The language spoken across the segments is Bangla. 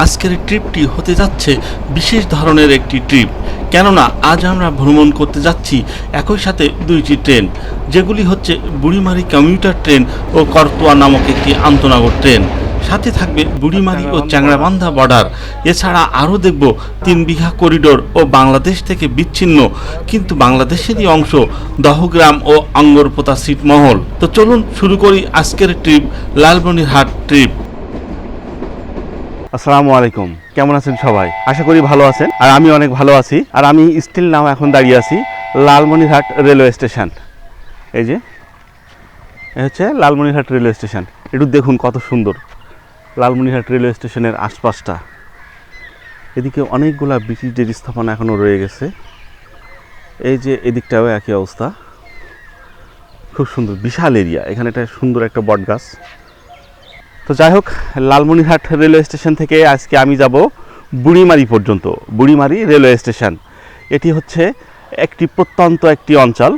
আজকের ট্রিপটি হতে যাচ্ছে বিশেষ ধরনের একটি ট্রিপ, কেননা আজ আমরা ভ্রমণ করতে যাচ্ছি একই সাথে দুইটি ট্রেন, যেগুলি হচ্ছে বুড়িমারি কমিউটার ট্রেন ও করতোয়া নামক একটি আন্তনগর ট্রেন। সাথে থাকবে বুড়িমারি ও চ্যাংড়াবান্ধা বর্ডার। এছাড়া আরও দেখব 3 বিঘা করিডোর ও বাংলাদেশ থেকে বিচ্ছিন্ন কিন্তু বাংলাদেশেরই অংশ দহগ্রাম ও আঙ্গরপোতা ছিটমহল। তো চলুন শুরু করি আজকের ট্রিপ, লালমনিরহাট ট্রিপ। আসসালামু আলাইকুম, কেমন আছেন সবাই? আশা করি ভালো আছেন, আর আমি অনেক ভালো আছি। আর আমি স্টিল নাও এখন দাঁড়িয়ে আছি লালমনিরহাট রেলওয়ে স্টেশন। এই যে এ হচ্ছে লালমনিরহাট রেলওয়ে স্টেশন। একটু দেখুন কত সুন্দর লালমনিরহাট রেলওয়ে স্টেশনের আশপাশটা। এদিকে অনেকগুলা ব্রিটিশদের স্থাপনা এখনও রয়ে গেছে। এই যে এদিকটাও একই অবস্থা, খুব সুন্দর বিশাল এরিয়া। এখানে একটা সুন্দর একটা বট গাছ। তো যাই হোক, লালমনিরহাট রেলওয়ে স্টেশন থেকে আজকে আমি যাব বুড়িমারি পর্যন্ত। বুড়িমারি রেলওয়ে স্টেশন এটি হচ্ছে একটি প্রত্যন্ত একটি অঞ্চল।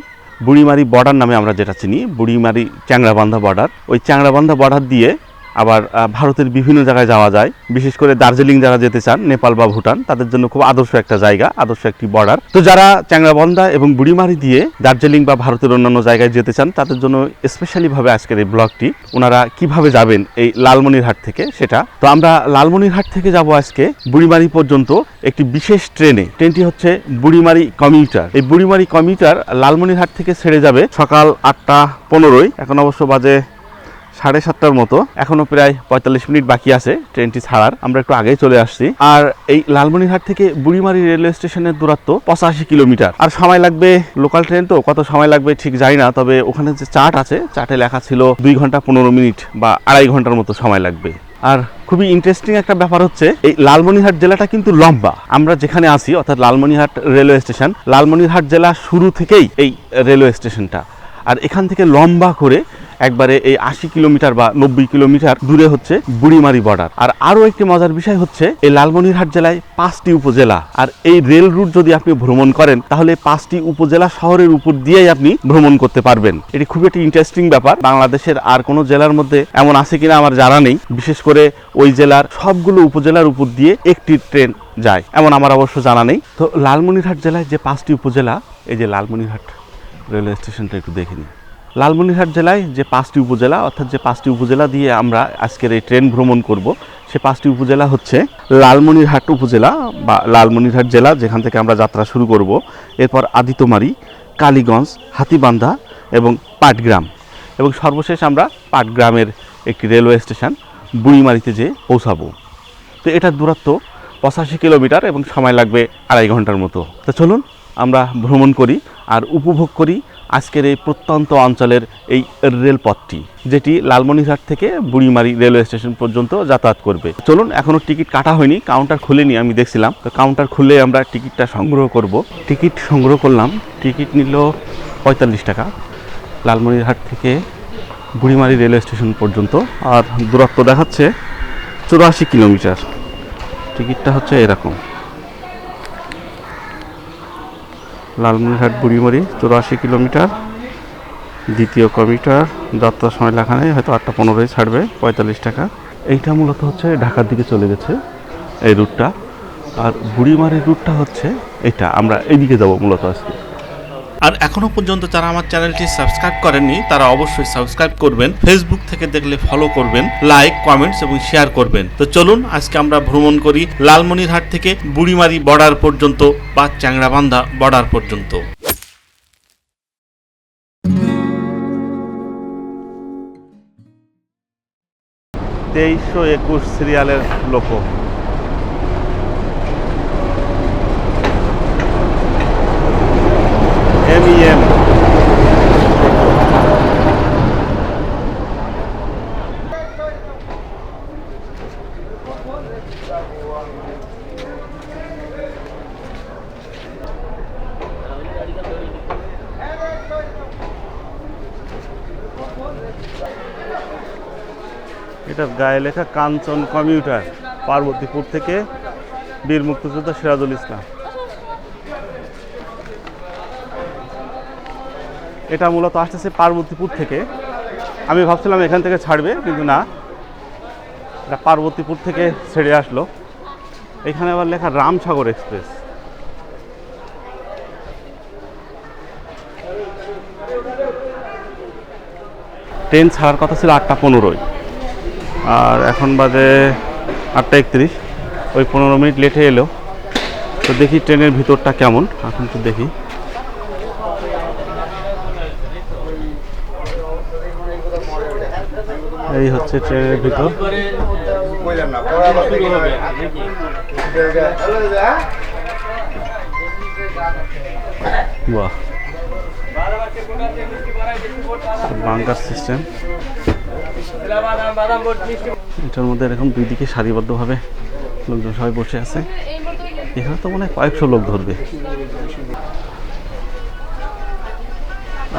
বুড়িমারি বর্ডার নামে আমরা যেটা চিনি, বুড়িমারি চ্যাংড়াবান্ধা বর্ডার। ওই চ্যাংড়াবান্ধা বর্ডার দিয়ে আবার ভারতের বিভিন্ন জায়গায় যাওয়া যায়। বিশেষ করে দার্জিলিং যারা যেতে চান, নেপাল বা ভুটান, তাদের জন্য খুব আদর্শ একটা জায়গা, আদর্শ একটি বর্ডার। তো যারা চ্যাংড়াবান্ধা এবং বুড়িমারি দিয়ে দার্জিলিং বা ভারতের অন্যান্য জায়গায় যেতে চান, তাদের জন্য স্পেশালিভাবে আজকের এই ব্লগটি। ওনারা কিভাবে যাবেন এই লালমনিরহাট থেকে সেটা। তো আমরা লালমনিরহাট থেকে যাব আজকে বুড়িমারি পর্যন্ত একটি বিশেষ ট্রেনে। ট্রেনটি হচ্ছে বুড়িমারি কমিউটার। এই বুড়িমারি কমিউটার লালমনিরহাট থেকে ছেড়ে যাবে সকাল 8:15। এখন অবশ্য বাজে 7:30টার মতো। এখনো প্রায় 45 মিনিট বাকি আছে ট্রেনটি ছাড়ার। আমরা একটু আগেই চলে আসছি। আর এই লালমনিরহাট থেকে বুড়িমারি রেলওয়ে স্টেশনের দূরত্ব 85 কিলোমিটার। আর সময় লাগবে, লোকাল ট্রেন তো কত সময় লাগবে ঠিক জানি না, তবে ওখানে যে চার্ট আছে, চার্টে লেখা ছিল 2 ঘন্টা 15 মিনিট বা 2.5 ঘন্টার মতো সময় লাগবে। আর খুবই ইন্টারেস্টিং একটা ব্যাপার হচ্ছে, এই লালমনিরহাট জেলাটা কিন্তু লম্বা। আমরা যেখানে আছি অর্থাৎ লালমনিরহাট রেলওয়ে স্টেশন, লালমনিরহাট জেলা শুরু থেকেই এই রেলওয়ে স্টেশনটা। আর এখান থেকে লম্বা করে একবারে এই 80 কিলোমিটার বা 90 কিলোমিটার দূরে হচ্ছে বুড়িমারি বর্ডার। আর আরও একটি মজার বিষয় হচ্ছে, এই লালমনিরহাট জেলায় 5টি উপজেলা। আর এই রেল রুট যদি আপনি ভ্রমণ করেন, তাহলে 5টি উপজেলা শহরের উপর দিয়েই আপনি ভ্রমণ করতে পারবেন। এটি খুবই একটি ইন্টারেস্টিং ব্যাপার। বাংলাদেশের আর কোনো জেলার মধ্যে এমন আছে কিনা আমার জানা নেই। বিশেষ করে ওই জেলার সবগুলো উপজেলার উপর দিয়ে একটি ট্রেন যায়, এমন আমার অবশ্য জানা নেই। তো লালমনিরহাট জেলায় যে 5টি উপজেলা, এই যে লালমনিরহাট রেলওয়ে স্টেশনটা একটু দেখে নিই। লালমনিরহাট জেলায় যে 5টি উপজেলা, অর্থাৎ যে 5টি উপজেলা দিয়ে আমরা আজকের এই ট্রেন ভ্রমণ করব, সে 5টি উপজেলা হচ্ছে লালমনিরহাট উপজেলা বা লালমনিরহাট জেলা, যেখান থেকে আমরা যাত্রা শুরু করব। এরপর আদিতমারি, কালীগঞ্জ, হাতীবান্ধা এবং পাটগ্রাম, এবং সর্বশেষ আমরা পাটগ্রামের একটি রেলওয়ে স্টেশন বুড়িমারিতে যেয়ে পৌঁছাবো। তো এটার দূরত্ব 85 কিলোমিটার এবং সময় লাগবে 2.5 ঘন্টার মতো। তো চলুন আমরা ভ্রমণ করি আর উপভোগ করি আজকের এই প্রত্যন্ত অঞ্চলের এই রেলপথটি, যেটি লালমনিরহাট থেকে বুড়িমারি রেলওয়ে স্টেশন পর্যন্ত যাতায়াত করবে। চলুন, এখনও টিকিট কাটা হয়নি, কাউন্টার খুলেনি, আমি দেখছিলাম। তো কাউন্টার খুলে আমরা টিকিটটা সংগ্রহ করব। টিকিট সংগ্রহ করলাম, টিকিট নিল 45 টাকা লালমনিরহাট থেকে বুড়িমারি রেলওয়ে স্টেশন পর্যন্ত। আর দূরত্ব দেখাচ্ছে 84 কিলোমিটার। টিকিটটা হচ্ছে এরকম, লালমনিরহাট বুড়িমারি 84 কিলোমিটার। দ্বিতীয় কমিউটার, যাত্রার সময় লেখা নেই, হয়তো 8:15 ছাড়বে, 45 টাকা। এইটা মূলত হচ্ছে ঢাকার দিকে চলে গেছে এই রুটটা। আর বুড়িমারির রুটটা হচ্ছে এটা, আমরা এইদিকে যাব মূলত আজকে। আর এখনো পর্যন্ত যারা আমার চ্যানেলটি সাবস্ক্রাইব করেননি, তারা অবশ্যই সাবস্ক্রাইব করবেন। ফেসবুক থেকে দেখলে ফলো করবেন, লাইক, কমেন্টস এবং শেয়ার করবেন। তো চলুন আজকে আমরা ভ্রমণ করি লালমনিরহাট থেকে বুড়িমারি বর্ডার পর্যন্ত বা চ্যাংড়াবান্ধা বর্ডার পর্যন্ত। 2321 সিরিয়ালের লোকো। MEM এটার গায়ে লেখা কাঞ্চন কমিউটার, পার্বতীপুর থেকে বীর মুক্তিযোদ্ধা সিরাজুল ইসলাম। এটা মূলত আসতেছে পার্বতীপুর থেকে। আমি ভাবছিলাম এখান থেকে ছাড়বে, কিন্তু না, এটা পার্বতীপুর থেকে ছেড়ে আসলো। এখানে আবার লেখা রামসাগর এক্সপ্রেস। ট্রেন ছাড়ার কথা ছিল 8:15, আর এখন বাজে 8:31। ওই 15 মিনিট লেটে এলো। তো দেখি ট্রেনের ভিতরটা কেমন, এখন তো দেখি। এই হচ্ছে ট্রেনের ভিতর। বাহ, বাঙ্কার সিস্টেম। এটার মধ্যে এরকম দুই দিকে সারিবদ্ধভাবে লোকজন সবাই বসে আছে। এখানে তো মনে হয় কয়েকশো লোক ধরবে।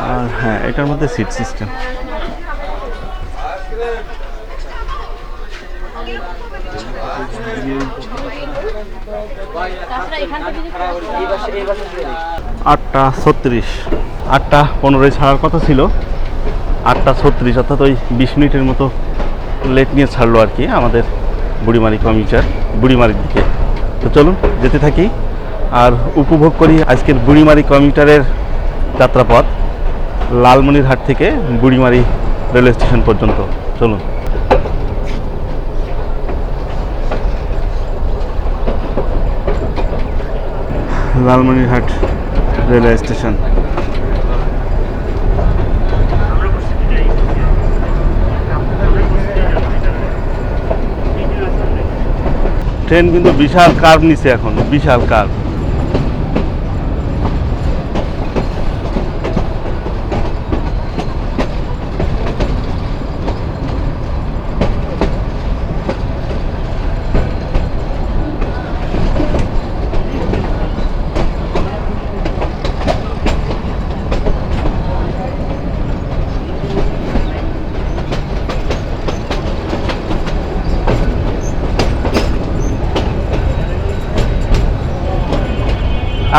আর হ্যাঁ, এটার মধ্যে সিট সিস্টেম। আটটা 36, 8:15 ছাড়ার কথা ছিল, 8:36, অর্থাৎ ওই 20 মিনিটের মতো লেট নিয়ে ছাড়লো আর কি আমাদের বুড়িমারি কমিউটার বুড়িমারির দিকে। তো চলুন যেতে থাকি আর উপভোগ করি আজকের বুড়িমারি কমিউটারের যাত্রাপথ, লালমনিরহাট থেকে বুড়িমারি রেলওয়ে স্টেশন পর্যন্ত। চলুন। Lalmonirhat railway station. ট্রেন কিন্তু বিশাল কার্ভ নিচে, এখন বিশাল কার্ভ।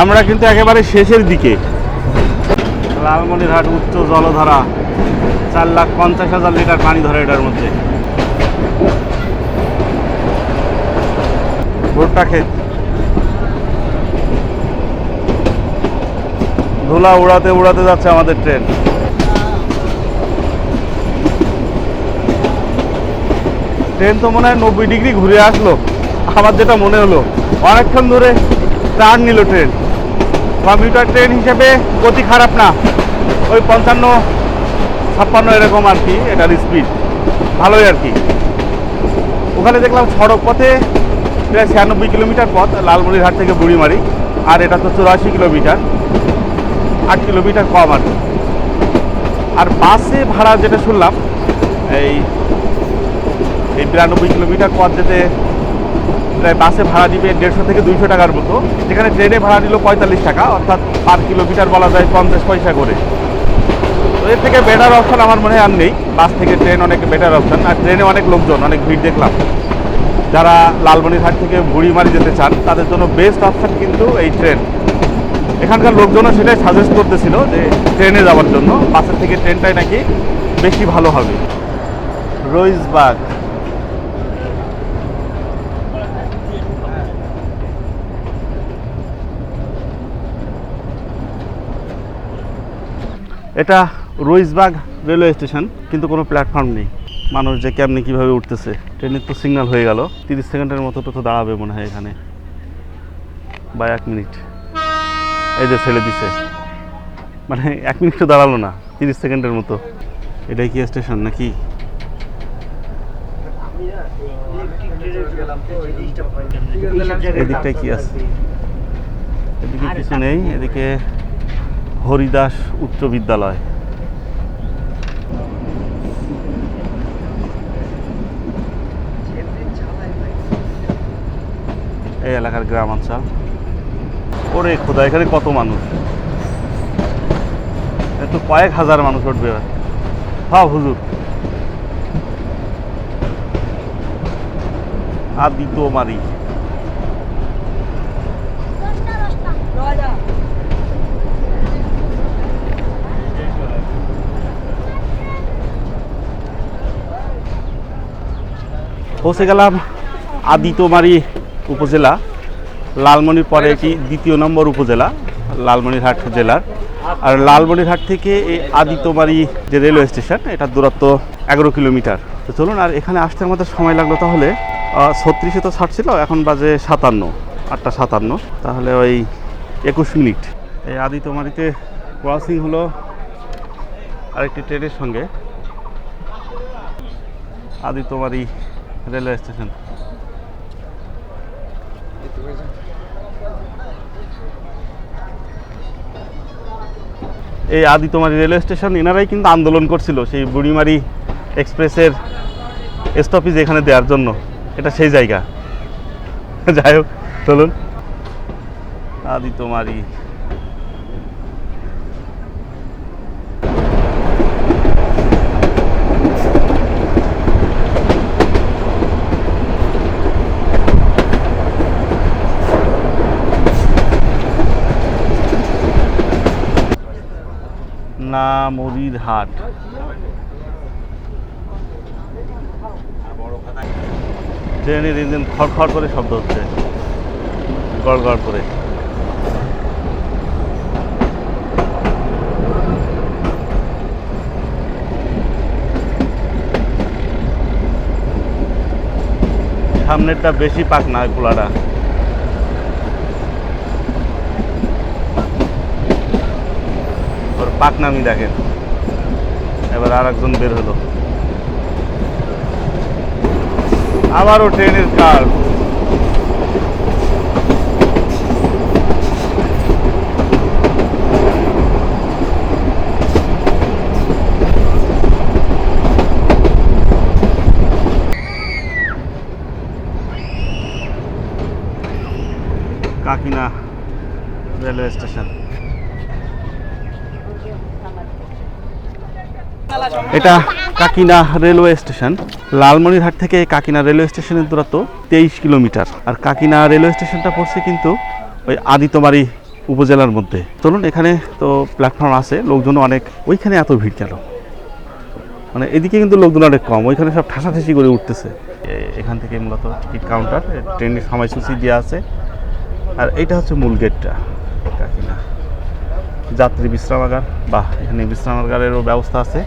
আমরা কিন্তু একেবারে শেষের দিকে। লালমনিরহাট উচ্চ জলধারা, 4,50,000 লিটার পানি ধরে এটার মধ্যে। ভুট্টা ক্ষেত, ধুলা উড়াতে উড়াতে যাচ্ছে আমাদের ট্রেন। ট্রেন তো মনে হয় 90 ডিগ্রি ঘুরে আসলো, আমার যেটা মনে হলো। অনেকক্ষণ ধরে টার্ন নিল ট্রেন। কমিউটার ট্রেন হিসেবে গতি খারাপ না, ওই 55-56 এরকম আর কি এটার স্পিড, ভালোই আর কি। ওখানে দেখলাম সড়ক পথে প্রায় 96 কিলোমিটার পথ লালমনিরহাট থেকে বুড়িমারি, আর এটা তো 84 কিলোমিটার, 8 কিলোমিটার কম আর কি। আর বাসে ভাড়া যেটা শুনলাম, এই 92 কিলোমিটার পথ যেতে প্রায় বাসে ভাড়া দিবে 150 থেকে 200 টাকার মতো, যেখানে ট্রেনে ভাড়া নিল 45 টাকা, অর্থাৎ পার কিলোমিটার বলা যায় 50 পয়সা করে। তো এর থেকে বেটার অপশন আমার মনে হয় আর নেই। বাস থেকে ট্রেন অনেক বেটার অপশন। আর ট্রেনে অনেক লোকজন, অনেক ভিড় দেখলাম। যারা লালমনিরহাট থেকে বুড়িমারি যেতে চান তাদের জন্য বেস্ট অপশন কিন্তু এই ট্রেন। এখানকার লোকজনও সেটাই সাজেস্ট করতেছিল যে ট্রেনে যাওয়ার জন্য, বাসের থেকে ট্রেনটাই নাকি বেশি ভালো হবে। রইসবাগ, এটা রইসবাগ রেলওয়ে স্টেশন, কিন্তু কোনো প্ল্যাটফর্ম নেই। মানুষ যে কেমনি কীভাবে উঠতেছে। ট্রেনের তো সিগন্যাল হয়ে গেল, 30 সেকেন্ডের মতো তো দাঁড়াবে মনে হয় এখানে, বা 1 মিনিট। এই যে ছেড়ে দিছে, মানে 1 মিনিট তো দাঁড়ালো না, 30 সেকেন্ডের মতো। এটাই কি স্টেশন নাকি? এদিকটাই কি আছে? এদিকে কিছু নেই। এদিকে হরিদাস উচ্চ বিদ্যালয়। এই এলাকার গ্রামাঞ্চল। ওরে খোদা, এখানে কত মানুষ! এত কয়েক হাজার মানুষ উঠবে। হ্যাঁ হুজুর, আদিতমারি। পৌঁছে গেলাম আদিতমারি উপজেলা। লালমনির পরে এটি দ্বিতীয় নম্বর উপজেলা লালমনিরহাট জেলার। আর লালমনিরহাট থেকে এই আদিতমারি যে রেলওয়ে স্টেশন, এটার দূরত্ব 11 কিলোমিটার। তো চলুন, আর এখানে আসতে আমাদের সময় লাগলো তাহলে 36-এ তো ছাড়ছিল, এখন বাজে 8টা 57, তাহলে ওই 21 মিনিট। এই আদিতমারিতে ক্রসিং হলো আরেকটি ট্রেনের সঙ্গে। Aditmari railway station. এই আদিতমারি রেলওয়ে স্টেশন এনারাই কিন্তু আন্দোলন করছিল সেই বুড়িমারি এক্সপ্রেসের স্টপেজ এখানে দেওয়ার জন্য। এটা সেই জায়গা। যাই হোক, চলুন। আদিতমারি না মরিরহাট। ট্রেনের ইঞ্জিন খড়খড় করে শব্দ হচ্ছে, গড় গড় করে। সামনেরটা বেশি পাক না, খোলাটা। পাক নামি দেখেন। এবার আর একজন বের হলো, আবারও ট্রেনের কার। Kakina railway station. এটা কাকিনা রেলওয়ে স্টেশন। লালমনিরহাট থেকে কাকিনা রেলওয়ে স্টেশনের দূরত্ব 23 কিলোমিটার। আর কাকিনা রেলওয়ে স্টেশনটা পড়ছে কিন্তু ওই আদিতমারি উপজেলার মধ্যে। চলুন, এখানে তো প্ল্যাটফর্ম আছে, লোকজন অনেক। ওইখানে এত ভিড় কেন? মানে এদিকে কিন্তু লোকজন অনেক কম, ওইখানে সব ঠাসাঠাসি করে উঠতেছে। এখান থেকে মূলত টিকিট কাউন্টার, ট্রেনের সময়সূচি দেওয়া আছে। আর এইটা হচ্ছে মূল গেটটা। কাকিনা যাত্রী বিশ্রামাগার, বা এখানে বিশ্রামাগারেরও ব্যবস্থা আছে।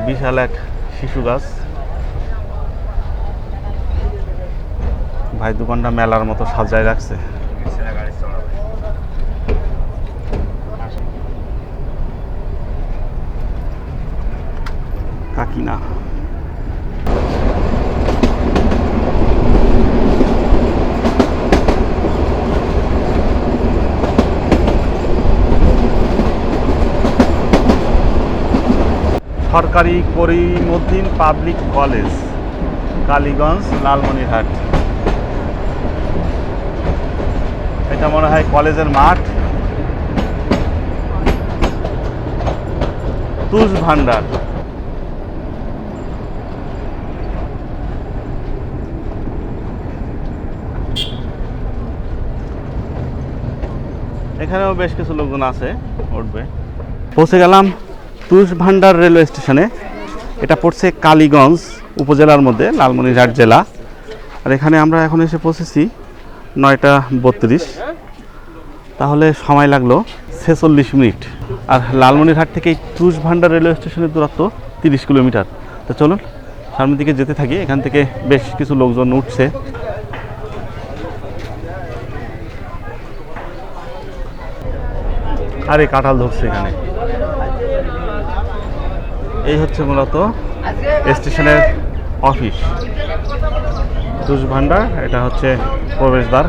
বিশাল এক শিশু গাছ। ভাই দোকানটা মেলার মতো সাজায় রাখছে। কাকিনা সরকারি করিমউদ্দিন পাবলিক কলেজ, কালীগঞ্জ, লালমনিরহাট। এটা মনে হয় কলেজের মাঠ। তুষ ভান্ডার। এখানেও বেশ কিছু লোকজন আছে, উঠবে। পৌঁছে গেলাম তুষ ভান্ডার রেলওয়ে স্টেশনে। এটা পড়ছে কালীগঞ্জ উপজেলার মধ্যে, লালমনিরহাট জেলা। আর এখানে আমরা এখন এসে পৌঁছেছি 9টা 32। তাহলে সময় লাগলো 46 মিনিট। আর লালমনিরহাট থেকে তুষ ভান্ডার রেলওয়ে স্টেশনের দূরত্ব 30 কিলোমিটার। তো চলুন সামনের দিকে যেতে থাকি। এখান থেকে বেশ কিছু লোকজন উঠছে। আরে কাঁঠাল ধরছে এখানে। এই হচ্ছে মূলত স্টেশনের অফিস, তুষ ভান্ডার। এটা হচ্ছে প্রবেশদ্বার।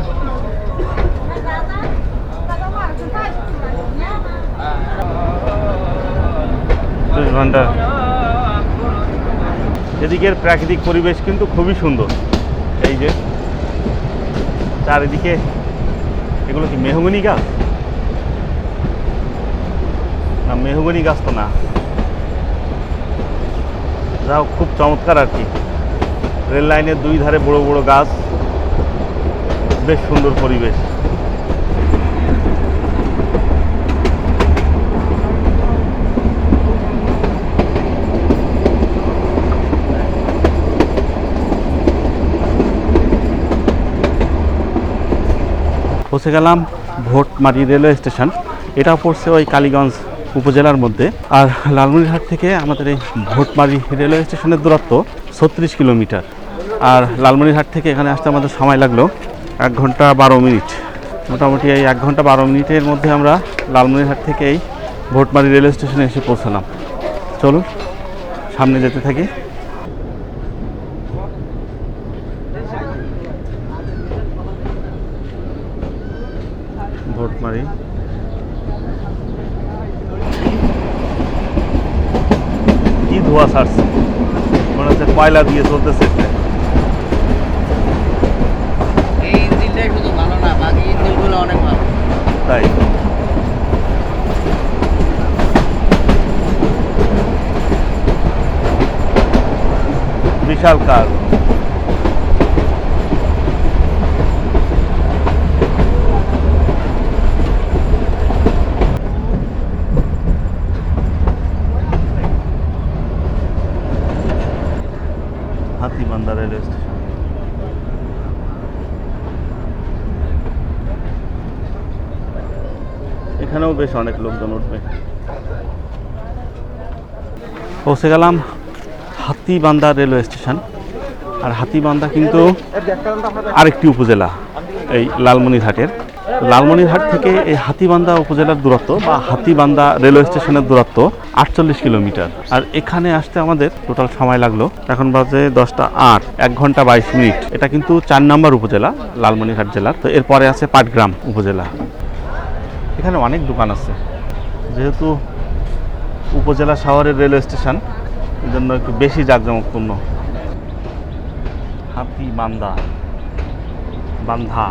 তুষ ভান্ডার। এদিকের প্রাকৃতিক পরিবেশ কিন্তু খুবই সুন্দর। এই যে চারিদিকে, এগুলো কি মেহগনি গাছ? না, মেহগনি গাছ তো না। যাও, খুব চমৎকার আর কি। রেল লাইনের দুই ধারে বড় বড় গাছ, বেশ সুন্দর পরিবেশ। পৌঁছে গেলাম ভোটমারি রেলওয়ে স্টেশন। এটা পড়ছে ওই কালীগঞ্জ উপজেলার মধ্যে। আর লালমনিরহাট থেকে আমাদের এই ভোটমারি রেলওয়ে স্টেশনের দূরত্ব 36 কিলোমিটার। আর লালমনিরহাট থেকে এখানে আসতে আমাদের সময় লাগলো 1 ঘন্টা 12 মিনিট। মোটামুটি এই 1 ঘন্টা 12 মিনিটের মধ্যে আমরা লালমনিরহাট থেকে এই ভোটমারি রেলওয়ে স্টেশনে এসে পৌঁছালাম। চলুন সামনে যেতে থাকি। ভোটমারি কি ধোঁয়া ছাড়ছে, মনে হচ্ছে কয়লা দিয়ে চলতেছে। এই ইঞ্জিনটাই শুধু ভালো না, বাকি ইঞ্জিনগুলো অনেক ভালো। তাই বিশাল কার। Hatibandha railway station. এখানেও বেশ অনেক লোকজন উঠবে। পৌঁছে গেলাম হাতিবান্ধা রেলওয়ে স্টেশন। আর হাতিবান্ধা কিন্তু আরেকটি উপজেলা এই লালমনিরহাটের। লালমনিরহাট থেকে এই হাতিবান্ধা উপজেলার দূরত্ব বা হাতিবান্ধা রেলওয়ে স্টেশনের দূরত্ব 48 কিলোমিটার। আর এখানে আসতে আমাদের টোটাল সময় লাগলো, এখন বাজে 10টা 8, 1 ঘন্টা 22 মিনিট। এটা কিন্তু 4 নম্বর উপজেলা লালমনিরহাট জেলার। তো এরপরে আছে পাটগ্রাম উপজেলা। এখানে অনেক দোকান আছে, যেহেতু উপজেলা শহরের রেলওয়ে স্টেশন, এই জন্য একটু বেশি জাঁকজমকপূর্ণ। হাতিবান্ধা বান্ধা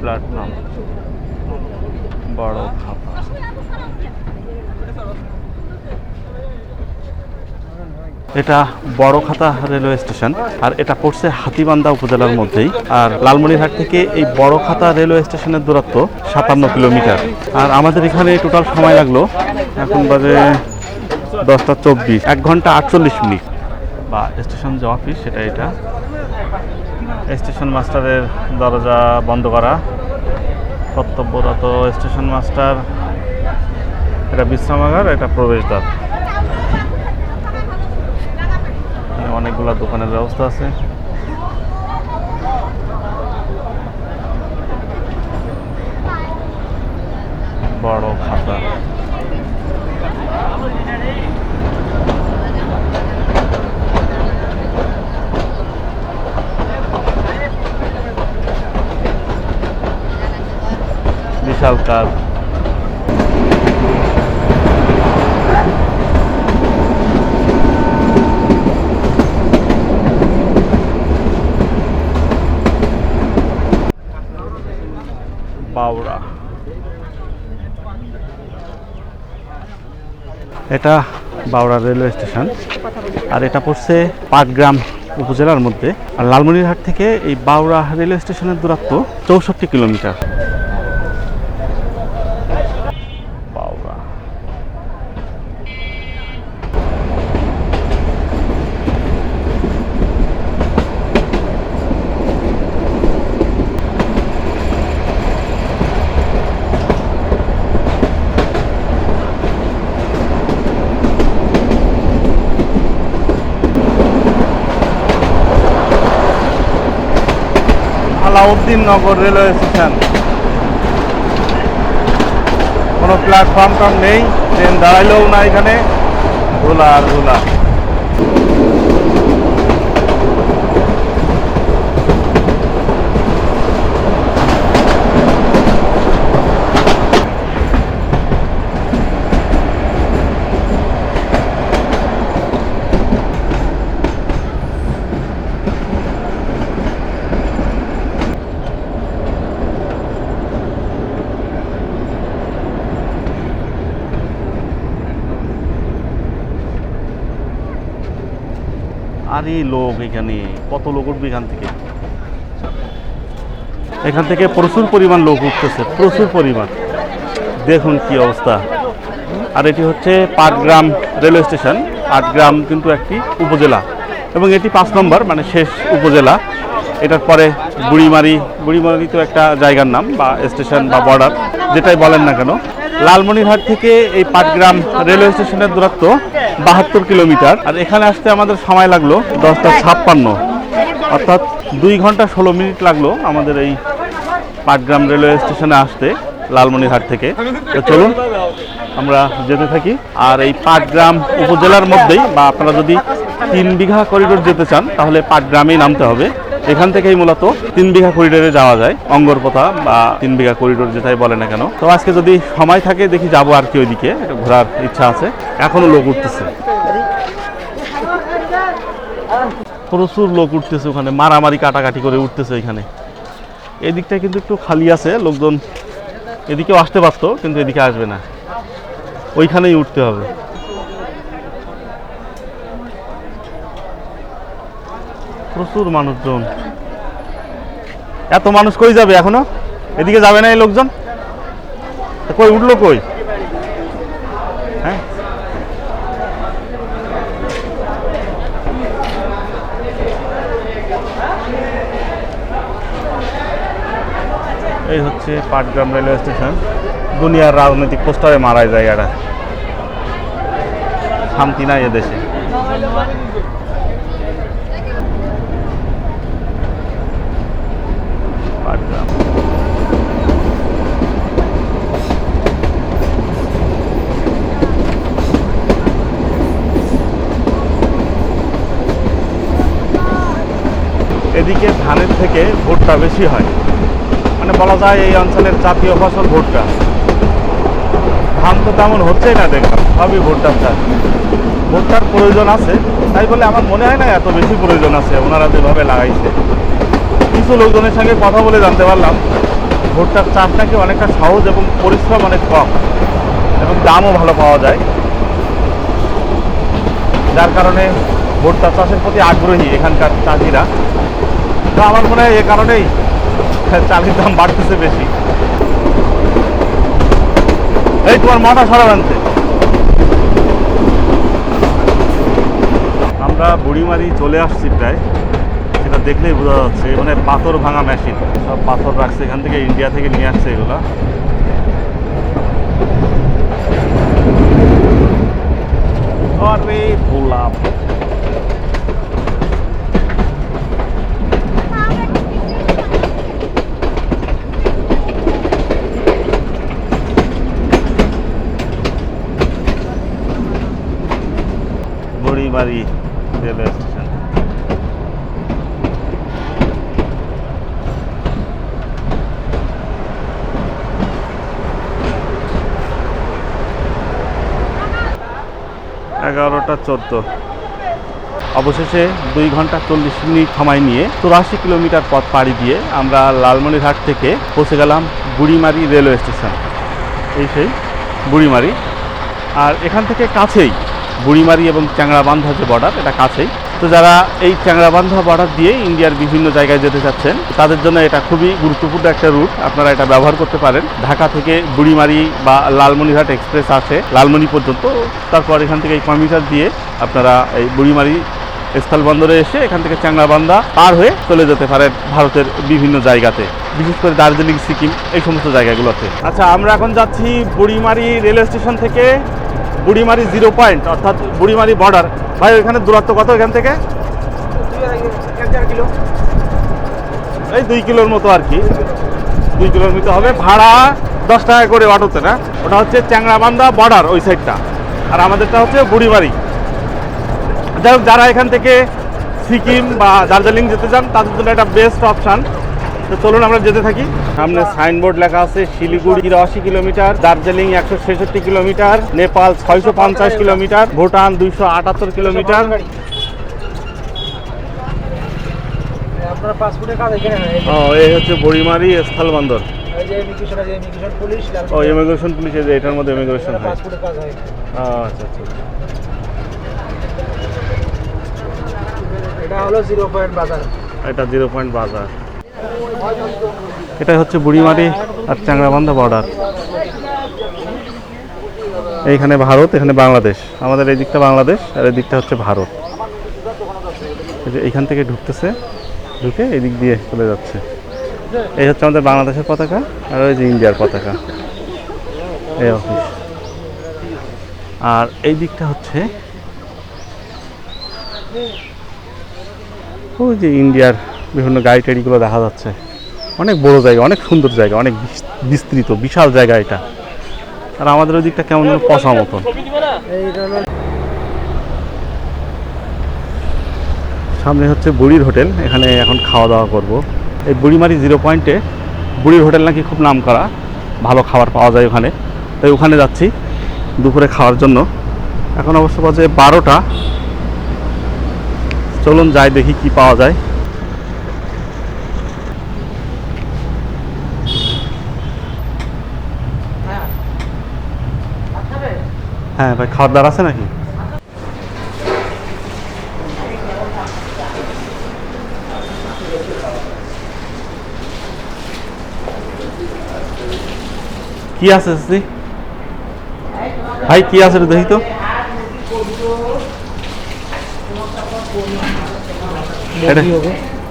প্ল্যাটফর্ম, বড় খাতা। এটা বড় খাতা রেলওয়ে স্টেশন, আর এটা পড়ছে হাতিবান্ধা উপজেলার মধ্যেই। আর লালমনিরহাট থেকে এই বড় খাতা রেলওয়ে স্টেশনের দূরত্ব 57 কিলোমিটার। আর আমাদের এখানে টোটাল সময় লাগলো, এখন বাজে 10টা 24, 1 ঘন্টা 48 মিনিট। বা স্টেশন যে অফিস সেটা এটা। স্টেশন মাস্টারের দরজা বন্ধ করা, কর্তব্যরত স্টেশন মাস্টার। এটা বিশ্রামাগার, এটা প্রবেশদ্বার। এখানে অনেকগুলো দোকানের ব্যবস্থা আছে। বড় খাতা। বিশাল কার। বাউড়া, এটা বাউড়া রেলওয়ে স্টেশন। আর এটা পড়ছে পাটগ্রাম উপজেলার মধ্যে। আর লালমনিরহাট থেকে এই বাউড়া রেলওয়ে স্টেশনের দূরত্ব 64 কিলোমিটার। বাউড়া আলাউদ্দিন নগর রেলওয়ে স্টেশন। কোনো প্ল্যাটফর্ম টর্ম নেই, ট্রেন দাঁড়াইলেও না, এখানে ধুলা আর ধুলা। আরে লোক এখানে কত লোক উঠবে এখান থেকে প্রচুর পরিমাণ লোক উঠতেছে, প্রচুর পরিমাণ। দেখুন কি অবস্থা। আর এটি হচ্ছে পাটগ্রাম রেলওয়ে স্টেশন। পাটগ্রাম কিন্তু একটি উপজেলা এবং এটি 5 নম্বর মানে শেষ উপজেলা। এটার পরে বুড়িমারি তো একটা জায়গার নাম বা স্টেশন বা বর্ডার, যেটাই বলেন না কেন। লালমনিরহাট থেকে এই পাটগ্রাম রেলওয়ে স্টেশনের দূরত্ব 72 কিলোমিটার। আর এখানে আসতে আমাদের সময় লাগলো 10:56, অর্থাৎ 2 ঘন্টা 16 মিনিট লাগলো আমাদের এই পাটগ্রাম রেলওয়ে স্টেশনে আসতে লালমনিরহাট থেকে। তো চলুন আমরা যেতে থাকি। আর এই পাটগ্রাম উপজেলার মধ্যেই, বা আপনারা যদি 3 বিঘা করিডোর যেতে চান তাহলে পাটগ্রামেই নামতে হবে। এখান থেকেই মূলত 3 বিঘা করিডোরে যাওয়া যায়, অঙ্গরপথা বা 3 বিঘা করিডোর যেটাই বলে না কেন। তো আজকে যদি সময় থাকে দেখি যাবো আর কি, ওইদিকে একটু ঘোরার ইচ্ছা আছে। এখনো লোক উঠতেছে, প্রচুর লোক উঠতেছে ওখানে, মারামারি কাটাকাটি করে উঠতেছে এখানে। এদিকটা কিন্তু একটু খালি আছে, লোকজন এদিকেও আসতে পারতো কিন্তু এদিকে আসবে না, ওইখানেই উঠতে হবে। প্রচুর মানুষজন। এত মানুষ কই যাবে এখনো? এদিকে যাবে না এই লোকজন? কই উঠলো কই? হ্যাঁ, এই হচ্ছে পাটগ্রাম রেলওয়ে স্টেশন। দুনিয়ার রাজনৈতিক পোস্টারে মারায় জায়গাটা, শান্তি নাই এদেশে। পাটগ্রাম এদিকে ধানের থেকে ভুট্টা বেশি হয়, মানে বলা যায় এই অঞ্চলের জাতীয় ফসল ভুট্টা। ধান তো তেমন হচ্ছেই না, দেখলাম সবই ভুট্টার চাষ। ভুট্টার প্রয়োজন আছে, তাই বলে আমার মনে হয় না এত বেশি প্রয়োজন আছে ওনারা যেভাবে লাগাইছে। কিছু লোকজনের সঙ্গে কথা বলে জানতে পারলাম ভুট্টার চাষ নাকি অনেকটা সহজ এবং পরিশ্রম অনেক কম এবং দামও ভালো পাওয়া যায়, যার কারণে ভুট্টা চাষের প্রতি আগ্রহী এখানকার চাষিরা। তো আমার মনে হয় এ কারণেই চালের দাম বাড়তেছে বেশি। এই তোমার মাথা সরাব আনতে। আমরা বুড়িমারি চলে আসছি প্রায়, সেটা দেখলেই বোঝা যাচ্ছে। মানে পাথর ভাঙা মেশিন, সব পাথর রাখছে এখান থেকে, ইন্ডিয়া থেকে নিয়ে আসছে এগুলা। আরে গোলাপ, বুড়িমারি রেলওয়ে স্টেশন। এগারোটা 14। অবশেষে 2 ঘন্টা 40 মিনিট সময় নিয়ে 84 কিলোমিটার পথ পাড়ি দিয়ে আমরা লালমনিরহাট থেকে পৌঁছে গেলাম বুড়িমারি রেলওয়ে স্টেশন। এই সেই বুড়িমারি। আর এখান থেকে কাছেই বুড়িমারি এবং চ্যাংড়াবান্ধা যে বর্ডার, এটা কাছেই। তো যারা এই চ্যাংড়াবান্ধা বর্ডার দিয়ে ইন্ডিয়ার বিভিন্ন জায়গায় যেতে চাচ্ছেন তাদের জন্য এটা খুবই গুরুত্বপূর্ণ একটা রুট, আপনারা এটা ব্যবহার করতে পারেন। ঢাকা থেকে বুড়িমারি বা লালমনিরহাট এক্সপ্রেস আসে লালমনি পর্যন্ত, তারপর এখান থেকে এই কমিউটার দিয়ে আপনারা এই বুড়িমারি স্থলবন্দরে এসে এখান থেকে চ্যাংড়াবান্ধা পার হয়ে চলে যেতে পারেন ভারতের বিভিন্ন জায়গাতে, বিশেষ করে দার্জিলিং, সিকিম, এই সমস্ত জায়গাগুলোতে। আচ্ছা, আমরা এখন যাচ্ছি বুড়িমারি রেলওয়ে স্টেশন থেকে বুড়িমারি 0 পয়েন্ট, অর্থাৎ বুড়িমারি বর্ডার। ভাই ওইখানে দূরত্ব কত এখান থেকে? 1.5 কিলো। এই 2 কিলোর মতো আর কি, 2 কিলোর মতো হবে। ভাড়া 10 টাকা করে অটোতে, না? ওটা হচ্ছে চ্যাংড়াবান্ধা বর্ডার ওই সাইডটা, আর আমাদেরটা হচ্ছে বুড়িমারি। যাই হোক, যারা এখান থেকে সিকিম বা দার্জিলিং যেতে চান তাদের জন্য একটা বেস্ট অপশান। তো চলুন আমরা যেতে থাকি। সামনে সাইনবোর্ড লেখা আছে Siliguri 80 kilometre, Darjeeling 166 kilometre, Nepal 650 kilometre, Bhutan 278 kilometre. আপনার পাসপোর্টের কাজ এখানে হয়। এই হচ্ছে বুড়িমারি স্থলবন্দর। এই যে ইমিগ্রেশন পুলিশ। ইমিগ্রেশন পুলিশ, এই যে এটার মধ্যে ইমিগ্রেশন হয়। পাসপোর্টের কাজ হয়। আচ্ছা আচ্ছা। হলো 0 পয়েন্ট বাজার। এটা 0 পয়েন্ট বাজার। এটা হচ্ছে বুড়িমারি আর চ্যাংড়াবান্ধা বর্ডার। এইখানে ভারত, এখানে বাংলাদেশ। আমাদের এই দিকটা বাংলাদেশ আর এই দিকটা হচ্ছে ভারত। এই যে এইখান থেকে ঢুকতেছে, ঢুকে এই দিক দিয়ে চলে যাচ্ছে। এই হচ্ছে আমাদের বাংলাদেশের পতাকা আর ওই যে ইন্ডিয়ার পতাকা, এই অফিস। আর এই দিকটা হচ্ছে ওই যে ইন্ডিয়ার বিভিন্ন গাড়ি টাড়িগুলো দেখা যাচ্ছে। অনেক বড় জায়গা, অনেক সুন্দর জায়গা, অনেক বিস্তৃত, বিশাল জায়গা এটা। আর আমাদের ওই দিকটা কেমন যেন পচা মতন। সামনে হচ্ছে বুড়ির হোটেল, এখানে এখন খাওয়া দাওয়া করব। এই বুড়িমারি 0 পয়েন্টে বুড়ির হোটেল নাকি খুব নাম করা, ভালো খাবার পাওয়া যায় ওখানে। তাই ওখানে যাচ্ছি দুপুরে খাওয়ার জন্য। এখন অবশ্য বাজে 12টা। চলুন যাই, দেখি কি পাওয়া যায়। হ্যাঁ ভাই, খাওয়ার দাওয়ার আছে নাকি? কি আছে ভাই, কি আছে দেখি তো।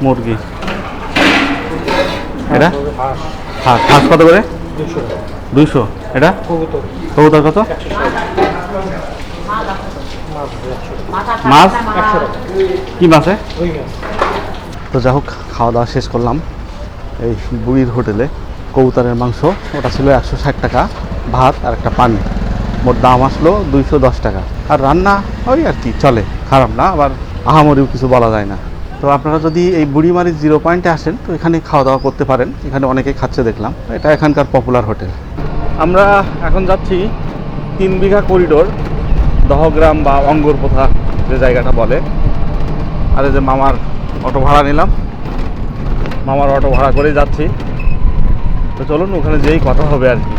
মুরগি, এটা হাঁস কত করে? 200। এটা কবুতর কত? মাছ কি মাছে? তো যাই হোক, খাওয়া দাওয়া শেষ করলাম এই বুড়ির হোটেলে। কবুতরের মাংস, ওটা ছিল 160 টাকা, ভাত আর একটা পানি। মোট দাম আসলো 210 টাকা। আর রান্না ওই আর কি, চলে, খারাপ না, আবার আহামরিও কিছু বলা যায় না। তো আপনারা যদি এই বুড়িমারি 0 পয়েন্টে আসেন তো এখানে খাওয়া দাওয়া করতে পারেন। এখানে অনেকেই খাচ্ছে দেখলাম, এটা এখানকার পপুলার হোটেল। আমরা এখন যাচ্ছি 3 বিঘা করিডোর, দহগ্রাম বা অঙ্গরপোথা যে জায়গাটা বলে। আর এই যে মামার অটো ভাড়া নিলাম, মামার অটো ভাড়া করে যাচ্ছি। তো চলুন ওখানে যেই কথা হবে আর কি।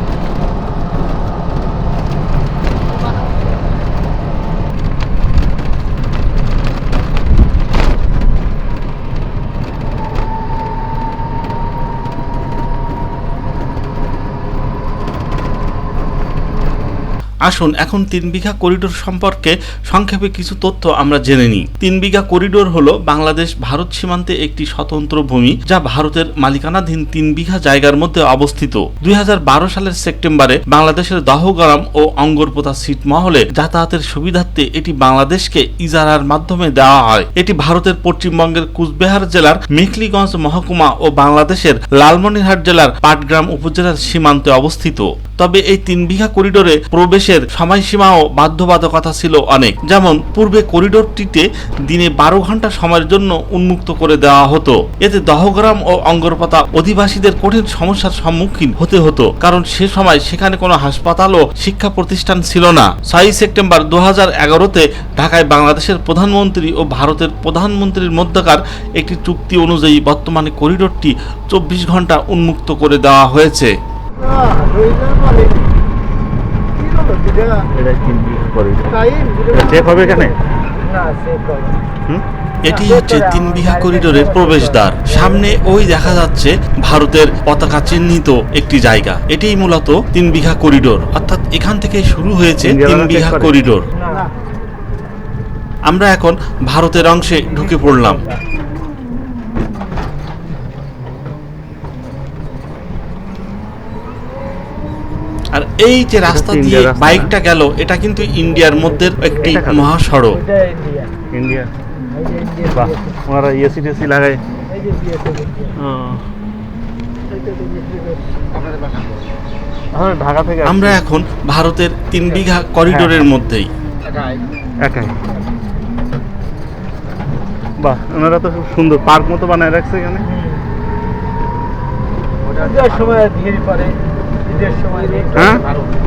আসুন এখন 3 বিঘা করিডোর সম্পর্কে সংক্ষেপে কিছু তথ্য আমরা জেনে নিই। 3 বিঘা করিডোর হলো বাংলাদেশ ভারত সীমান্তে একটি স্বতন্ত্র ভূমি, যা ভারতের মালিকানাধীন 3 বিঘা জায়গার মধ্যে অবস্থিত। 2012 সালের সেপ্টেম্বরে বাংলাদেশের দহগ্রাম ও অঙ্গরপোতা ছিটমহলে যাতায়াতের সুবিধার্থে এটি বাংলাদেশকে ইজারার মাধ্যমে দেওয়া হয়। এটি ভারতের পশ্চিমবঙ্গের কুচবিহার জেলার মেখলিগঞ্জ মহকুমা ও বাংলাদেশের লালমনিরহাট জেলার পাটগ্রাম উপজেলার সীমান্তে অবস্থিত। তবে এই 3 বিঘা করিডোরে প্রবেশের সময়সীমা ও বাধ্যবাধকতা ছিল অনেক। যেমন পূর্বে করিডোরটিতে দিনে 12 ঘন্টা সময়ের জন্য উন্মুক্ত করে দেওয়া হতো। এতে দহগ্রাম ও অঙ্গরপোতা অধিবাসীদের কঠিন সমস্যার সম্মুখীন হতে হতো, কারণ সে সময় সেখানে কোনো হাসপাতাল ও শিক্ষা প্রতিষ্ঠান ছিল না। 6 সেপ্টেম্বর 2011-তে ঢাকায় বাংলাদেশের প্রধানমন্ত্রী ও ভারতের প্রধানমন্ত্রীর মধ্যকার একটি চুক্তি অনুযায়ী বর্তমানে করিডোরটি 24 ঘন্টা উন্মুক্ত করে দেওয়া হয়েছে। এটি হচ্ছে 3 বিঘা করিডোরের প্রবেশদ্বার। সামনে ওই দেখা যাচ্ছে ভারতের পতাকা চিহ্নিত একটি জায়গা। এটাই মূলত 3 বিঘা করিডোর, অর্থাৎ এখান থেকে শুরু হয়েছে 3 বিঘা করিডোর। আমরা এখন ভারতের অংশে ঢুকে পড়লাম। আর এই যে রাস্তা দিয়ে বাইকটা গেল, এটা কিন্তু ইন্ডিয়ার মধ্যে একটি মহাসড়ক। ইন্ডিয়া, বাহ, ওনারা এসি টেসি লাগায়। ঢাকা থেকে আমরা এখন ভারতের 3 বিঘা করিডোরের মধ্যেই। একাই, বাহ, ওনারা তো খুব সুন্দর পার্ক মতো বানায় রাখছে এখানে। সময় ভিড় পড়ে, ঈদের সময়। হ্যাঁ,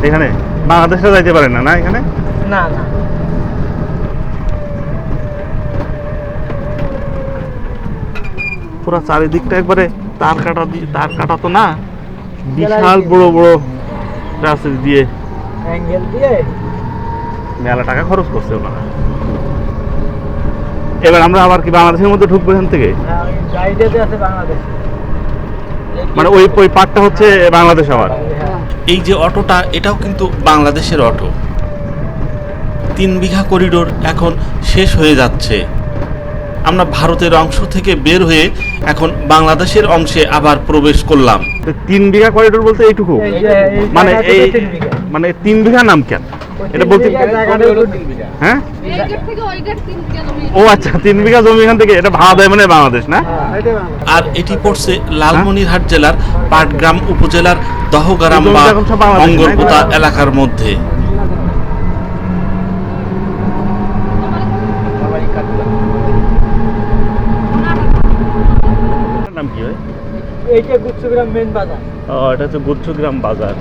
এখানে বাংলাদেশে যাইতে পারে না, না এখানে? না না, পুরো চারিদিকটা একবারে তার কাটা দিয়ে, তার কাটা তো না, বিশাল বড় বড় রাস্তা দিয়ে, অ্যাঙ্গেল দিয়ে মেলা টাকা খরচ করছে ওনারা। এবার আমরা আবার কি বাংলাদেশের মধ্যে ঢুকবো এখান থেকে? হ্যাঁ, ওই গাইডেতে আছে বাংলাদেশ। মানে ওই পার্টটা হচ্ছে বাংলাদেশ আবার। হ্যাঁ। এই যে অটোটা, এটাও কিন্তু বাংলাদেশের অটো। 3 বিঘা করিডোর এখন শেষ হয়ে যাচ্ছে। আমরা ভারতের অংশ থেকে বের হয়ে এখন বাংলাদেশের অংশে আবার প্রবেশ করলাম। তো 3 বিঘা করিডোর বলতে এইটুকু? এই যে এই মানে জায়গাটা এই 3 বিঘা। মানে 3 বিঘা নাম কেন ওই এটা 3 বলতে? বিঘা জায়গাটা হলো 3 বিঘা। হ্যাঁ, এই গেট থেকে ওই গেট 3 বিঘা জমি। ও আচ্ছা, 3 বিঘা জমি এখান থেকে এটা ভাড়া দেয় মানে বাংলাদেশ না? হ্যাঁ, এটাই বাংলাদেশ। আর এটি পড়ছে লালমনিরহাট জেলার পাটগ্রাম উপজেলার দহগ্রাম এই বা জমিটা এখন সব বাংলাদেশ, অঙ্গরপোতা নাকি? এলাকার মধ্যে। নাম কি হয়? এইটা গুচ্ছগ্রাম মেন বাজার। ও, এটা হচ্ছে গুচ্ছগ্রাম বাজার।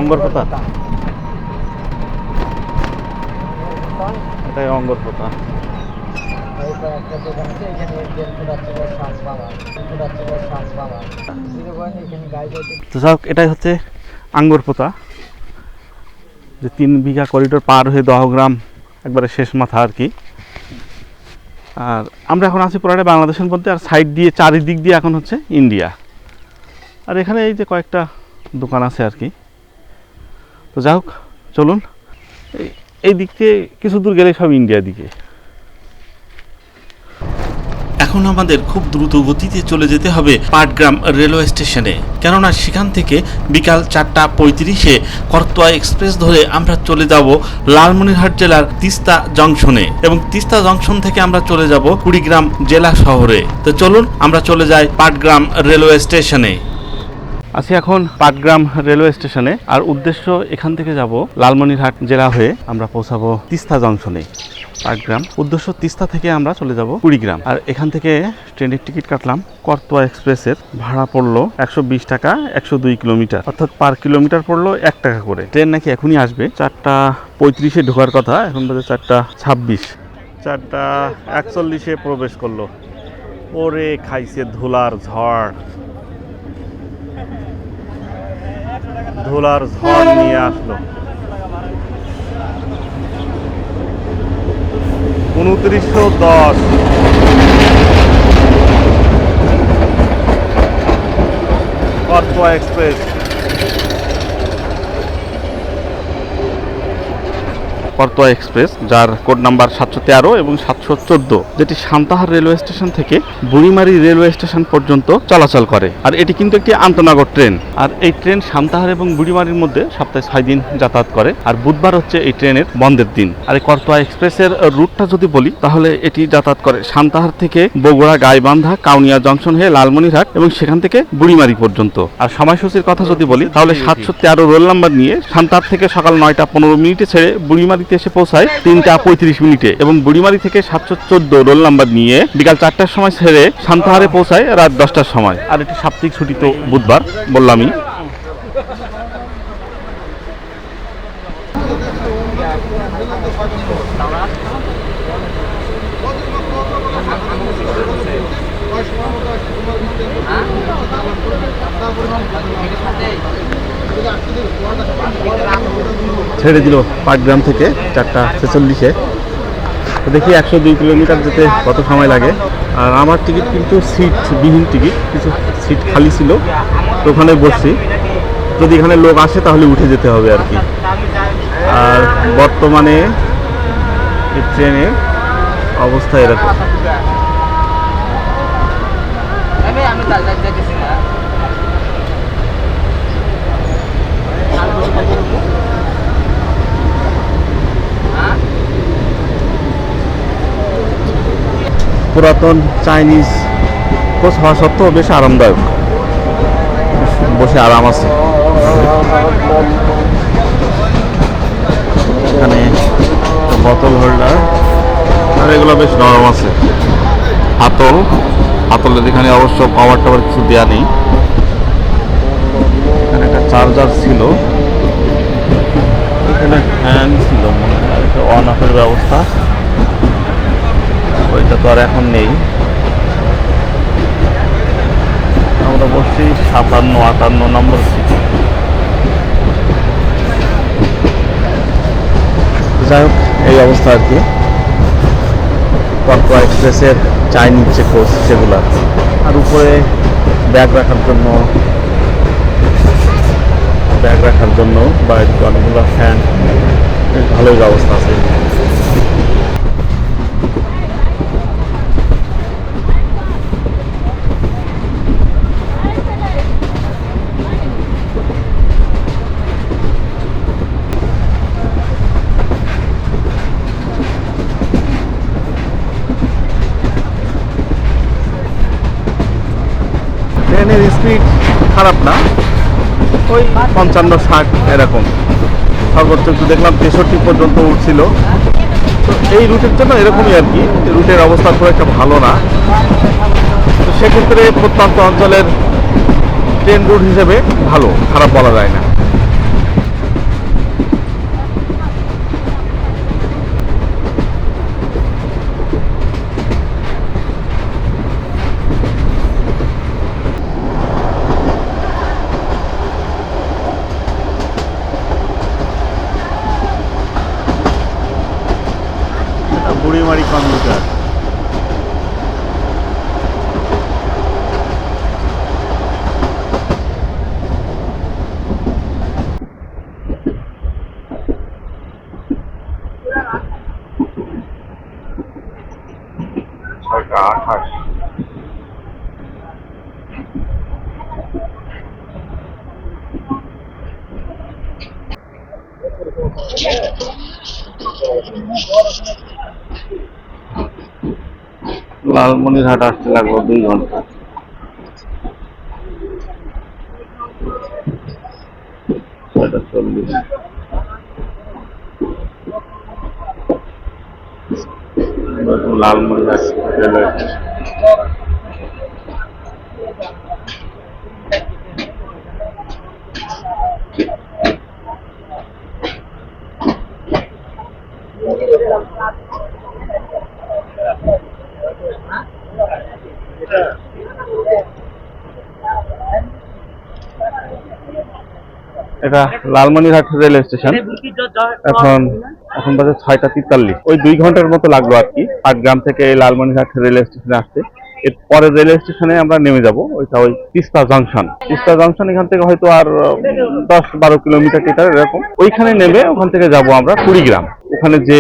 অঙ্গরপোতা, এটাই অঙ্গরপোতা। এইটা একটা দোকান আছে, এখানে এর প্রোডাক্টের শ্বাস বাবা, প্রোডাক্টের শ্বাস বাবা। এখানে গাইডেতে তো যাক, এটাই হচ্ছে আঙ্গরপোতা, যে 3 বিঘা করিডোর পার হয়ে দহগ্রাম একবারে শেষ মাথা আর কি। আর আমরা এখন আছি পুরাটা বাংলাদেশের মধ্যে, আর সাইড দিয়ে চারিদিক দিয়ে এখন হচ্ছে ইন্ডিয়া। আর এখানে এই যে কয়েকটা দোকান আছে আর কি। তো যাই হোক, চলুন এই দিক থেকে কিছু দূর গেলে সব ইন্ডিয়ার দিকে। এখন আমাদের খুব দ্রুত গতিতে চলে যেতে হবে পাটগ্রাম রেলওয়ে স্টেশনে, কেননা সেখান থেকে বিকাল 4:35-এ করতোয়া এক্সপ্রেস ধরে আমরা চলে যাব লালমনিরহাট জেলার তিস্তা জংশনে, এবং তিস্তা জংশন থেকে আমরা চলে যাব কুড়িগ্রাম জেলা শহরে। তো চলুন আমরা চলে যাই পাটগ্রাম রেলওয়ে স্টেশনে। আছি এখন পাটগ্রাম রেলওয়ে স্টেশনে, আর উদ্দেশ্য এখান থেকে যাব লালমনিরহাট জেলা হয়ে আমরা পৌঁছাবো তিস্তা জংশনে। পাটগ্রাম উদ্দেশ্য, তিস্তা থেকে আমরা চলে যাব কুড়িগ্রাম। আর এখান থেকে ট্রেনের টিকিট কাটলাম করতোয়া এক্সপ্রেসের, ভাড়া পড়লো 120 টাকা, 102 কিলোমিটার, অর্থাৎ পার কিলোমিটার পড়লো 1 টাকা করে। ট্রেন নাকি এখনই আসবে, 4:35-এ ঢোকার কথা, এখন বাজে 4:26, 4:41-এ প্রবেশ করলো। ওরে খাইছে ধুলার ঝড়, ধুলার ঝড় নিয়ে আসলো। 2910 করতোয়া এক্সপ্রেস। করতোয়া এক্সপ্রেস, যার কোড নাম্বার 713 এবং 714, যেটি সান্তাহার রেলওয়ে স্টেশন থেকে বুড়িমারি রেলওয়ে স্টেশন পর্যন্ত চলাচল করে। আর এটি কিন্তু একটি আন্তনগর ট্রেন। আর এই ট্রেন সান্তাহার এবং বুড়িমারির মধ্যে সপ্তাহে 6 দিন যাতায়াত করে, আর বুধবার হচ্ছে এই ট্রেনের বন্ধের দিন। আর এই করতোয়া এক্সপ্রেসের রুটটা যদি বলি, তাহলে এটি যাতায়াত করে সান্তাহার থেকে বগুড়া, গাইবান্ধা, কাউনিয়া জংশন হয়ে লালমনিরহাট এবং সেখান থেকে বুড়িমারি পর্যন্ত। আর সময়সূচির কথা যদি বলি, তাহলে 713 রোল নাম্বার নিয়ে সান্তাহার থেকে সকাল 9:15 ছেড়ে বুড়িমারি এসে পৌঁছায় 3:35 এবং বুড়িমারি থেকে 714 রোল নাম্বার নিয়ে বিকাল 4টার সময় ছেড়ে সান্তাহারে পৌঁছায় রাত 10টার সময়। আর এটি সাপ্তাহিক ছুটি, তো বুধবার বললামই। ছেড়ে দিল পাটগ্রাম থেকে 4:46-এ। তো দেখি 102 কিলোমিটার যেতে কত সময় লাগে। আর আমার টিকিট কিন্তু সিটবিহীন টিকিট, কিছু সিট খালি ছিল, তো ওখানে বসছি। যদি এখানে লোক আসে তাহলে উঠে যেতে হবে আর কি। আর বর্তমানে এই ট্রেনের অবস্থা এরকম। পুরাতন চাইনিজ কোচ হওয়া সত্ত্বেও বেশ আরামদায়ক, বসে আরাম আছে। এখানে বোতল হোল্ডার, আর এগুলো বেশ নরম আছে। হাতলের এখানে অবশ্য পাওয়ার টাওয়ার কিছু দেওয়া নেই। এখানে একটা চার্জার ছিল, এখানে ফ্যান ছিল মনে হয়, অন অফের ব্যবস্থা, ওইটা তো আর এখন নেই। আমরা বসছি 57-58 নম্বর সিটে। যাই হোক, এই অবস্থা আর কি। কটকা এক্সপ্রেসের চাইনিজ যে কোচ সেগুলো, আর উপরে ব্যাগ রাখার জন্য বা অনেকগুলো ফ্যান, বেশ ভালোই ব্যবস্থা আছে। ট্রেনের স্পিড খারাপ না, ওই 55-60 এরকম, সর্বোচ্চ একটু দেখলাম 63 পর্যন্ত উঠছিল। তো এই রুটের জন্য এরকমই আর কি, রুটের অবস্থা খুব একটা ভালো না। তো সেক্ষেত্রে প্রত্যন্ত অঞ্চলের ট্রেন রুট হিসেবে ভালো, খারাপ বলা যায় না। বুড়িমারি কম্পিউটার। ছয়টা 28। লালমনিরহাট আসতে লাগলো 2 ঘন্টা। ছয়টা 40। Lalmonirhat railway station. এটা লালমনিরহাট রেলওয়ে স্টেশন। এখন বাজে 6টা 43। ওই 2 ঘন্টার মতো লাগলো আর কি পাটগ্রাম থেকে এই লালমনিরহাট রেলওয়ে স্টেশনে আসতে। এর পরের রেলওয়ে স্টেশনে আমরা নেমে যাব, ওইটা ওই তিস্তা জংশন। তিস্তা জংশন এখান থেকে হয়তো আর 10-12 কিলোমিটার টিটার এরকম। ওইখানে নেমে ওখান থেকে যাব আমরা কুড়িগ্রাম। ওখানে যে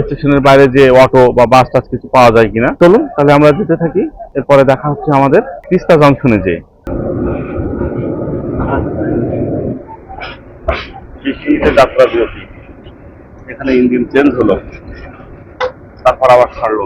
স্টেশনের বাইরে যে অটো বা বাস টাস কিছু পাওয়া যায় কিনা। চলুন তাহলে আমরা যেতে থাকি, এরপরে দেখা হচ্ছে আমাদের তিস্তা জংশনে যে। যাত্রা বিরতি, এখানে ইঞ্জিন চেঞ্জ হলো, তারপর আবার ছাড়লো।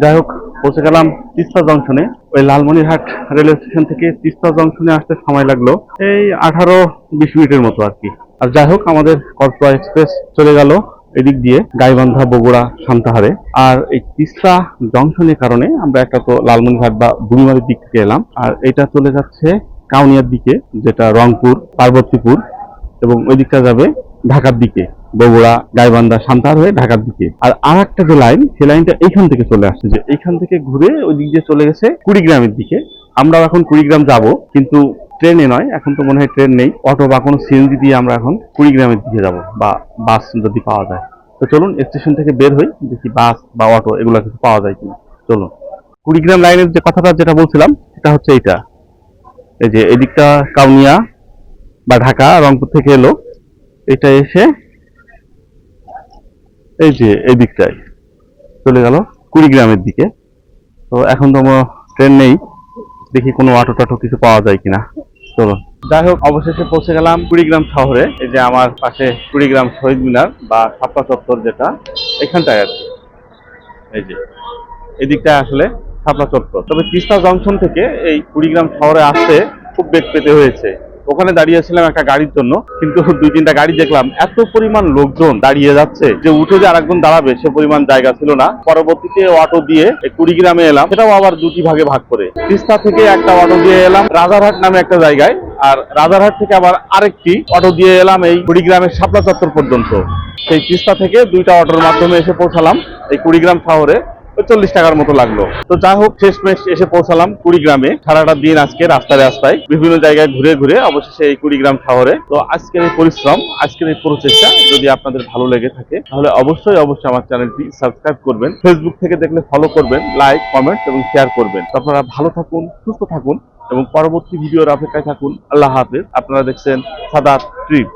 যাই হোক, পৌঁছে গেলাম তিস্তা জংশনে। ওই লালমনিরহাট রেলওয়ে স্টেশন থেকে তিস্তা জংশনে আসতে সময় লাগলো এই 18-20 মিনিটের মতো আর কি। আর যাই হোক, আমাদের কটকা এক্সপ্রেস চলে গেল এদিক দিয়ে গাইবান্ধা, বগুড়া, সান্তাহারে। আর এই তিস্তা জংশনের কারণে আমরা একটা তো লালমনিরহাট বা বুড়িমারির দিক থেকে এলাম, আর এটা চলে যাচ্ছে কাউনিয়ার দিকে, যেটা রংপুর, পার্বতীপুর, এবং ওই দিকটা যাবে ঢাকার দিকে, বগুড়া, গাইবান্ধা, সান্তাহার হয়ে ঢাকার দিকে। আর একটা যে লাইন, সেই লাইনটা এইখান থেকে চলে আসছে, যে এইখান থেকে ঘুরে ওই দিক দিয়ে চলে গেছে কুড়িগ্রামের দিকে। আমরাও এখন কুড়িগ্রাম যাব, কিন্তু ট্রেনে নয়, এখন তো মনে হয় ট্রেন নেই, অটো বা কোনো সিএনজি দিয়ে আমরা এখন কুড়িগ্রামের দিকে যাব, বা বাস যদি পাওয়া যায়। তো চলুন স্টেশন থেকে বের হই, দেখি বাস বা অটো এগুলো কিছু পাওয়া যায় কিনা। চলুন। কুড়িগ্রাম লাইনের যে কথাটা যেটা বলছিলাম, সেটা হচ্ছে এইটা, এই যে এদিকটা কাউনিয়া বা ঢাকা, রংপুর থেকে এলো, এটা এসে এই যে এই দিকটায় চলে গেল কুড়িগ্রামের দিকে। তো এখন তো ট্রেন নেই, দেখি কোনো অটো টাটো কিছু পাওয়া যায় কিনা। চলো, যাই হোক, অবশেষে পৌঁছে গেলাম কুড়িগ্রাম শহরে। এই যে আমার পাশে কুড়িগ্রাম শহীদ মিনার বা শাপলা চত্বর, যেটা এখানটায় আর কি। এই যে এই দিকটায় আসলে শাপলা চত্বর। তবে তিস্তা জংশন থেকে এই কুড়িগ্রাম শহরে আসতে খুব বেগ পেতে হয়েছে, ওখানে দাঁড়িয়েছিলাম একটা গাড়ির জন্য, কিন্তু 2-3টা গাড়ি দেখলাম এত পরিমাণ লোকজন দাঁড়িয়ে যাচ্ছে যে উঠে যে আরেকজন দাঁড়াবে সে পরিমাণ জায়গা ছিল না। পরবর্তীতে অটো দিয়ে এই কুড়িগ্রামে এলাম, সেটাও আবার দুটি ভাগে ভাগ করে। তিস্তা থেকে একটা অটো দিয়ে এলাম রাজারহাট নামে একটা জায়গায়, আর রাজারহাট থেকে আবার আরেকটি অটো দিয়ে এলাম এই কুড়িগ্রামের শাপলা চত্বর পর্যন্ত। সেই তিস্তা থেকে 2টা অটোর মাধ্যমে এসে পৌঁছালাম এই কুড়িগ্রাম শহরে। 40 টাকার মতো লাগলো। তো যাই হোক, শেষমেশ এসে পৌঁছালাম কুড়িগ্রামে। সারাটা দিন আজকে রাস্তায় রাস্তায় বিভিন্ন জায়গায় ঘুরে ঘুরে অবশেষে এই কুড়িগ্রাম শহরে। তো আজকের এই পরিশ্রম, আজকের এই প্রচেষ্টা যদি আপনাদের ভালো লেগে থাকে তাহলে অবশ্যই আমার চ্যানেলটি সাবস্ক্রাইব করবেন। ফেসবুক থেকে দেখলে ফলো করবেন, লাইক, কমেন্ট এবং শেয়ার করবেন। তো আপনারা ভালো থাকুন, সুস্থ থাকুন এবং পরবর্তী ভিডিওর অপেক্ষায় থাকুন। আল্লাহ হাফেজ। আপনারা দেখছেন সাদাত ট্রিপ।